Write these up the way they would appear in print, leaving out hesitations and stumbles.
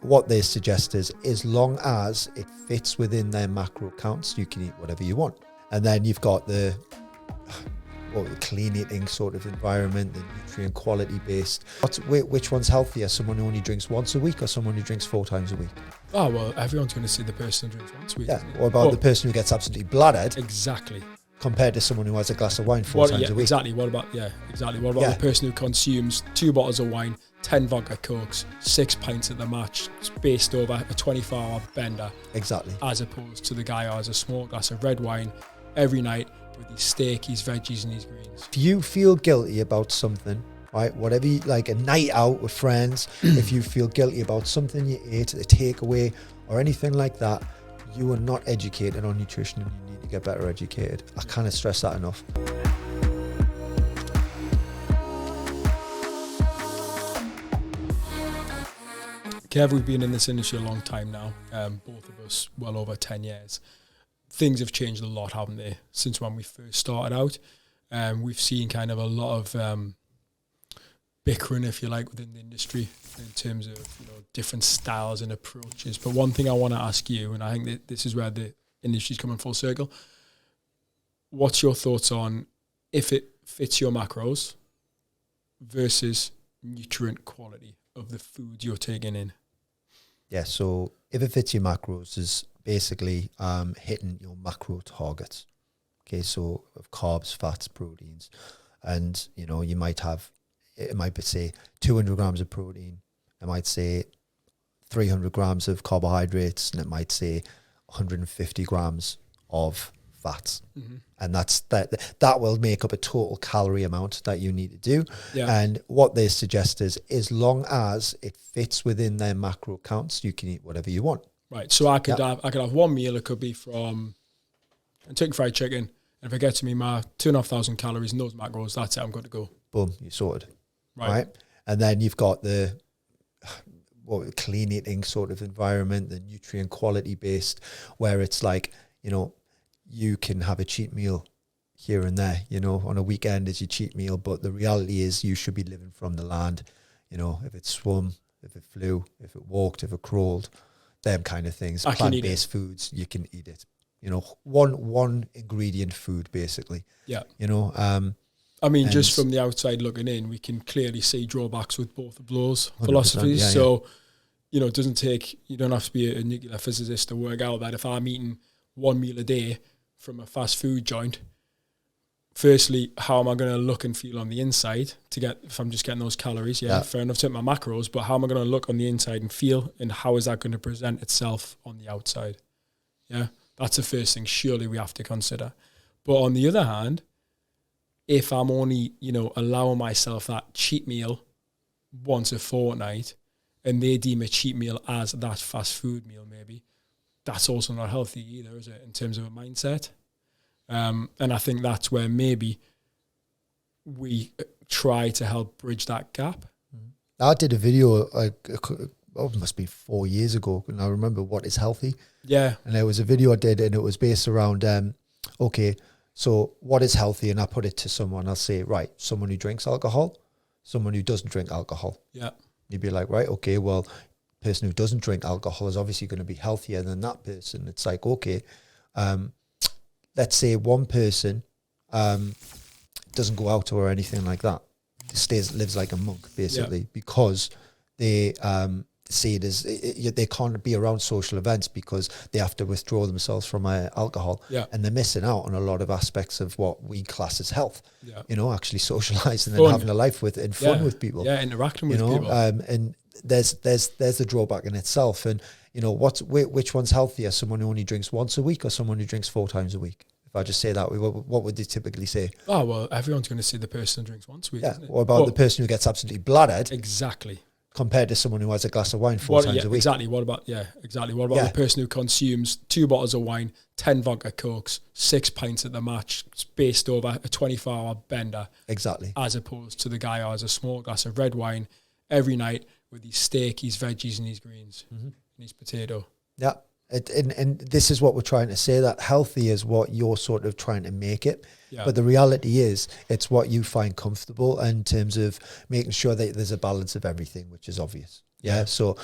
what they suggest is, as long as it fits within their macro counts, you can eat whatever you want. And then you've got the clean eating sort of environment, the nutrient quality based. Which one's healthier? Someone who only drinks once a week or someone who drinks 4 times a week? Oh, well, everyone's going to see the person who drinks once a week. Yeah. What about the person who gets absolutely bladdered? Exactly. Compared to someone who has a glass of wine 4 times a week. Exactly. What about the person who consumes 2 bottles of wine, 10 vodka cokes, 6 pints at the match, spaced over a 24-hour bender? Exactly. As opposed to the guy who has a small glass of red wine every night with his steak, his veggies and his greens. If you feel guilty about something, right, whatever you, like a night out with friends, if you feel guilty about something you ate, a takeaway or anything like that, you are not educated on nutrition and you need to get better educated. I can't stress that enough. Kev, we've been in this industry a long time now, both of us well over 10 years. Things have changed a lot, haven't they, since when we first started out. We've seen kind of a lot of bickering, if you like, within the industry in terms of different styles and approaches. But one thing I want to ask you, and I think that this is where the industry's coming full circle, what's your thoughts on if it fits your macros versus nutrient quality of the food you're taking in? Yeah, so if it fits your macros is basically hitting your macro targets. Okay, so of carbs, fats, proteins, and you might have, it might be say 200 grams of protein, it might say 300 grams of carbohydrates, and it might say 150 grams of fats. Mm-hmm. And that will make up a total calorie amount that you need to do. Yeah. And what they suggest is, as long as it fits within their macro counts, you can eat whatever you want. Right. So I could have one meal. It could be from Kentucky Fried Chicken. And if it gets me my 2,500 calories in those macros, that's it. I'm good to go. Boom, you're sorted. Right. And then you've got the clean eating sort of environment, the nutrient quality based, where it's like, you can have a cheat meal here and there, on a weekend is your cheat meal, but the reality is you should be living from the land. If it swum, if it flew, if it walked, if it crawled, them kind of things. Plant-based foods, you can eat it. One ingredient food basically. Yeah. I mean, just from the outside looking in, we can clearly see drawbacks with both of those philosophies. It doesn't take, you don't have to be a nuclear physicist to work out that if I'm eating one meal a day from a fast food joint, firstly, how am I going to look and feel on the inside to get, if I'm just getting those calories? Yeah. Fair enough to hit my macros, but how am I going to look on the inside and feel, and how is that going to present itself on the outside? Yeah. That's the first thing surely we have to consider. But on the other hand, if I'm only, allowing myself that cheat meal once a fortnight, and they deem a cheat meal as that fast food meal maybe, that's also not healthy either, is it, in terms of a mindset? And I think that's where maybe we try to help bridge that gap. I did a video, it must be 4 years ago, and I remember what is healthy. Yeah. And there was a video I did, and it was based around, so what is healthy? And I put it to someone, I'll say, right, someone who drinks alcohol, someone who doesn't drink alcohol. Yeah. You'd be like, right, okay, well, person who doesn't drink alcohol is obviously going to be healthier than that person. It's like, okay, let's say one person doesn't go out or anything like that, lives like a monk basically, because they see it as they can't be around social events because they have to withdraw themselves from alcohol, and they're missing out on a lot of aspects of what we class as health. Actually socializing and having a life with and fun with people, interacting with people, and there's the drawback in itself. And which one's healthier, someone who only drinks once a week or someone who drinks 4 times a week? If I just say that, what would they typically say? Oh, well, everyone's going to see the person who drinks once a week. Yeah. What about the person who gets absolutely bladdered? Exactly. Compared to someone who has a glass of wine 4 times a week. Exactly. What about the person who consumes 2 bottles of wine, 10 vodka cokes, 6 pints at the match, spaced over a 24-hour bender? Exactly. As opposed to the guy who has a small glass of red wine every night with his steak, his veggies and his greens, and his potato. Yeah. And this is what we're trying to say, that healthy is what you're sort of trying to make it. Yeah. But the reality is it's what you find comfortable in terms of making sure that there's a balance of everything, which is obvious. Yeah. So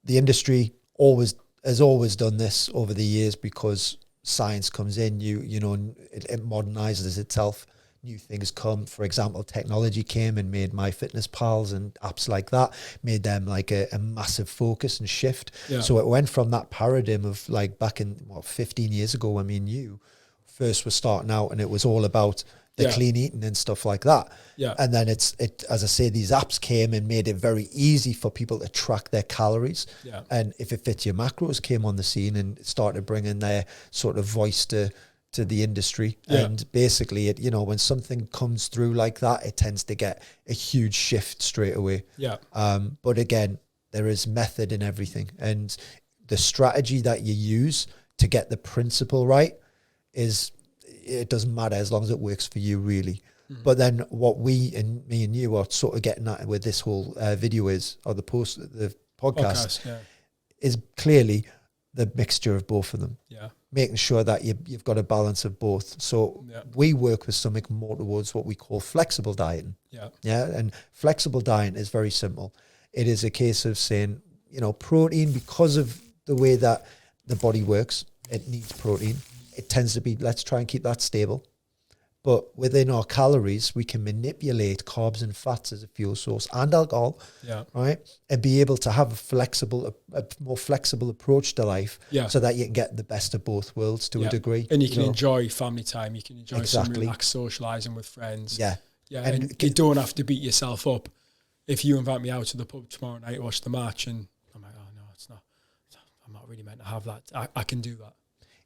the industry has always done this over the years because science comes in, you know, it modernizes itself. New things come. For example, technology came and made MyFitnessPals and apps like that, made them like a massive focus and shift. Yeah. So it went from that paradigm of like back in 15 years ago when me and you first were starting out, and it was all about the clean eating and stuff like that. Yeah. And then it, as I say, these apps came and made it very easy for people to track their calories. Yeah. And if it fits your macros came on the scene and started bringing their sort of voice to the industry. Yeah. And basically it, you know, when something comes through like that, it tends to get a huge shift straight away. Yeah. But again, there is method in everything, and the strategy that you use to get the principle right it doesn't matter as long as it works for you, really. Mm. But then what me and you are sort of getting at with this whole video the podcast is clearly the mixture of both of them. Yeah. Making sure that you've got a balance of both. So we work with something more towards what we call flexible dieting. Yeah. Yeah. And flexible dieting is very simple. It is a case of saying, you know, protein, because of the way that the body works, it needs protein. It tends to be, let's try and keep that stable. But within our calories, we can manipulate carbs and fats as a fuel source and alcohol, right? And be able to have a more flexible approach to life, so that you can get the best of both worlds to a degree. And you can enjoy family time. You can enjoy some relaxed socialising with friends. Yeah. Yeah, and you don't have to beat yourself up. If you invite me out to the pub tomorrow night to watch the match and I'm like, oh, no, it's not. I'm not really meant to have that. I can do that.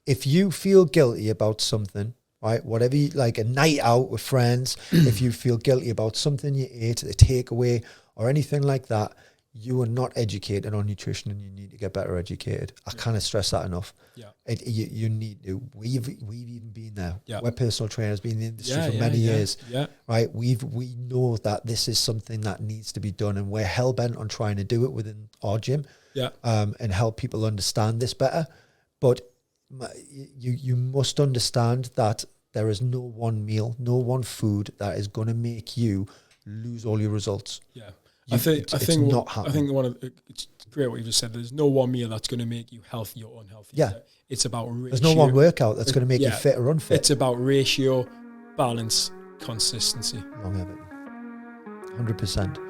If you feel guilty about something, right, whatever you, like a night out with friends, if you feel guilty about something you ate, a takeaway or anything like that, you are not educated on nutrition and you need to get better educated. I can't stress that enough. Yeah, you need to. We've even been there. Yeah, we're personal trainers, been in the industry for many years. Yeah, right. We know that this is something that needs to be done, and we're hell bent on trying to do it within our gym. Yeah, and help people understand this better. But you must understand that there is no one meal, no one food that is going to make you lose all your results. Yeah. I think it's great what you just said. There's no one meal that's going to make you healthy or unhealthy. Yeah. It's about ratio. There's no one workout that's going to make you fit or unfit. It's about ratio, balance, consistency. Longevity. 100%.